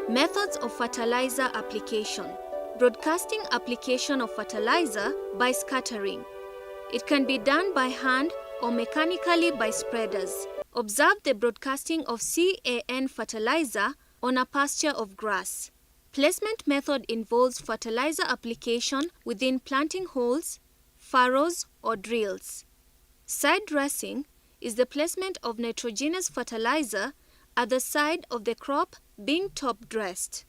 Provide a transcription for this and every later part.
Methods of fertilizer application. Broadcasting application of fertilizer by scattering. It can be done by hand or mechanically by spreaders. Observe the broadcasting of CAN fertilizer on a pasture of grass. Placement method involves fertilizer application within planting holes, furrows, or drills. Side dressing is the placement of nitrogenous fertilizer at the side of the crop being top dressed.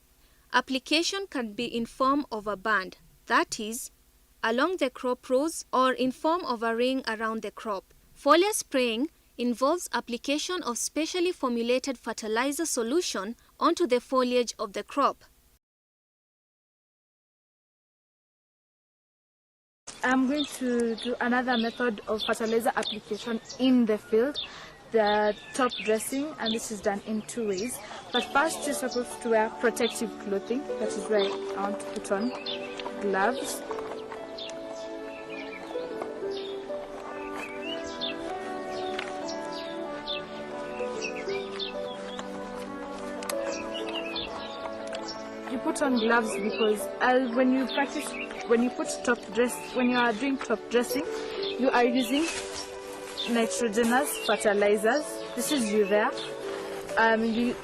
Application can be in form of a band, that is, along the crop rows, or in form of a ring around the crop. Foliar spraying involves application of specially formulated fertilizer solution onto the foliage of the crop. I'm going to do another method of fertilizer application in the field, the top dressing, and this is done in two ways. But first, you're supposed to wear protective clothing. That is where I want to put on gloves. You put on gloves because when you are doing top dressing, you are using nitrogenous fertilizers. This is urea. You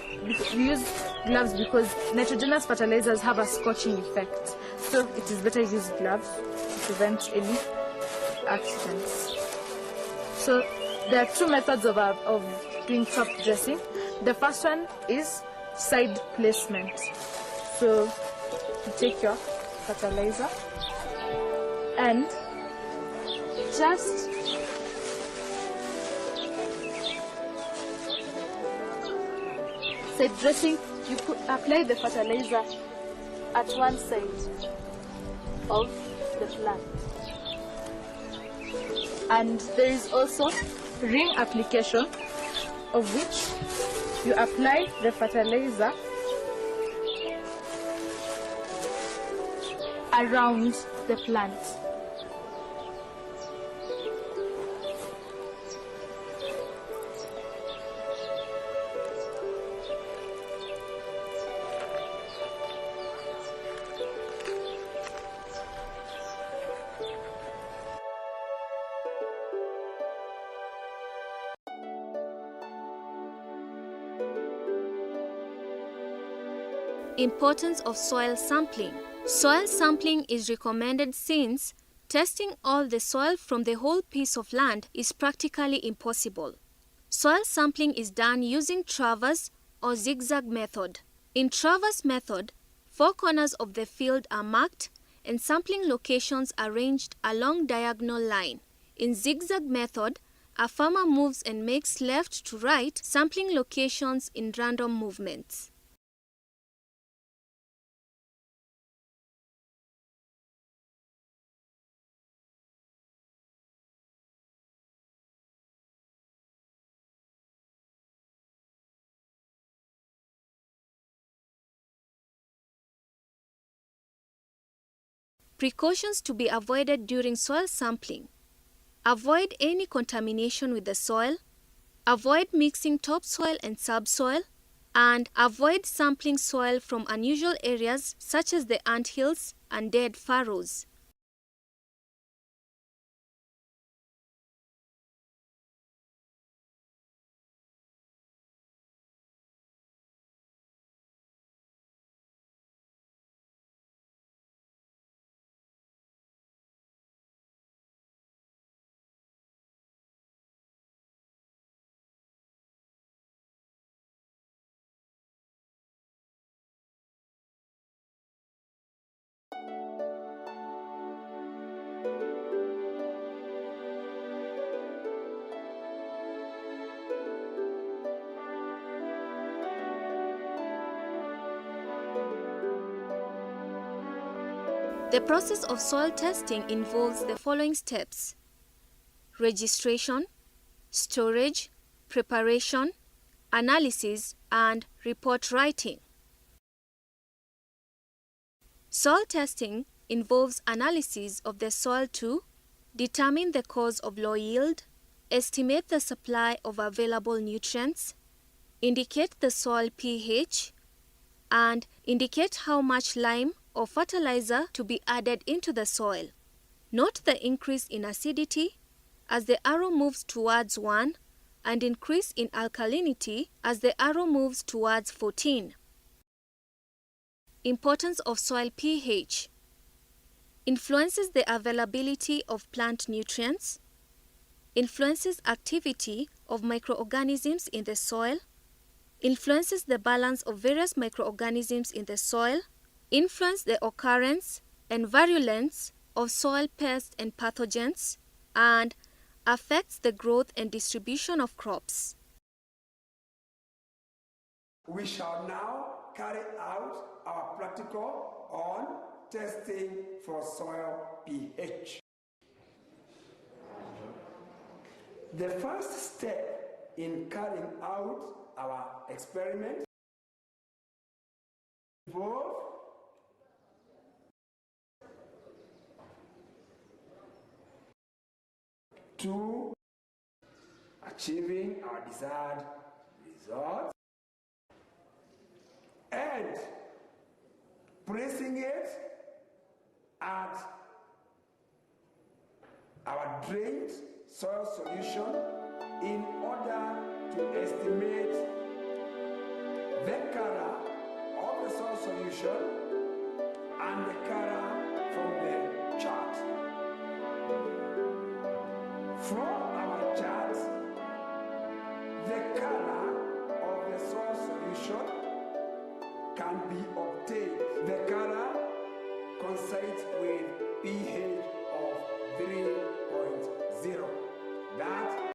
use gloves because nitrogenous fertilizers have a scorching effect. So it is better to use gloves to prevent any accidents. So there are two methods of doing top dressing. The first one is side placement. So you take your fertilizer and just side dressing, you apply the fertilizer at one side of the plant. And there is also ring application, of which you apply the fertilizer around the plant. Importance of soil sampling. Soil sampling is recommended since testing all the soil from the whole piece of land is practically impossible. Soil sampling is done using traverse or zigzag method. In traverse method, 4 corners of the field are marked and sampling locations arranged along diagonal line. In zigzag method, a farmer moves and makes left to right sampling locations in random movements. Precautions to be avoided during soil sampling. Avoid any contamination with the soil. Avoid mixing topsoil and subsoil. And avoid sampling soil from unusual areas such as the anthills and dead furrows. The process of soil testing involves the following steps: registration, storage, preparation, analysis, and report writing. Soil testing involves analysis of the soil to determine the cause of low yield, estimate the supply of available nutrients, indicate the soil pH, and indicate how much lime or fertilizer to be added into the soil. Note the increase in acidity as the arrow moves towards 1 and increase in alkalinity as the arrow moves towards 14. Importance of soil pH. Influences the availability of plant nutrients, influences activity of microorganisms in the soil, influences the balance of various microorganisms in the soil, influence the occurrence and virulence of soil pests and pathogens, and affects the growth and distribution of crops. We shall now carry out our practical on testing for soil pH. The first step in carrying out our experiment involves to achieving our desired results and placing it at our drained soil solution in order to estimate the color of the soil solution